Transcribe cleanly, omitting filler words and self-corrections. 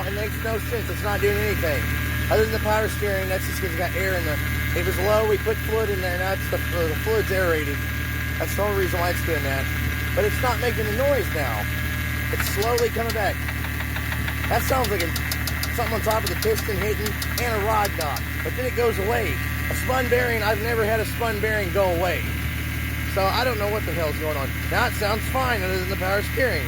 now, it makes no sense. It's not doing anything. Other than the power steering, that's just because it got air in the... It was low, we put fluid in there, now it's the fluid's aerated. That's the only reason why it's doing that. But it's not making a noise now. It's slowly coming back. That sounds like something on top of the piston hitting and a rod knock. But then it goes away. A spun bearing, I've never had a spun bearing go away. So I don't know what the hell's going on. Now it sounds fine other than the power steering.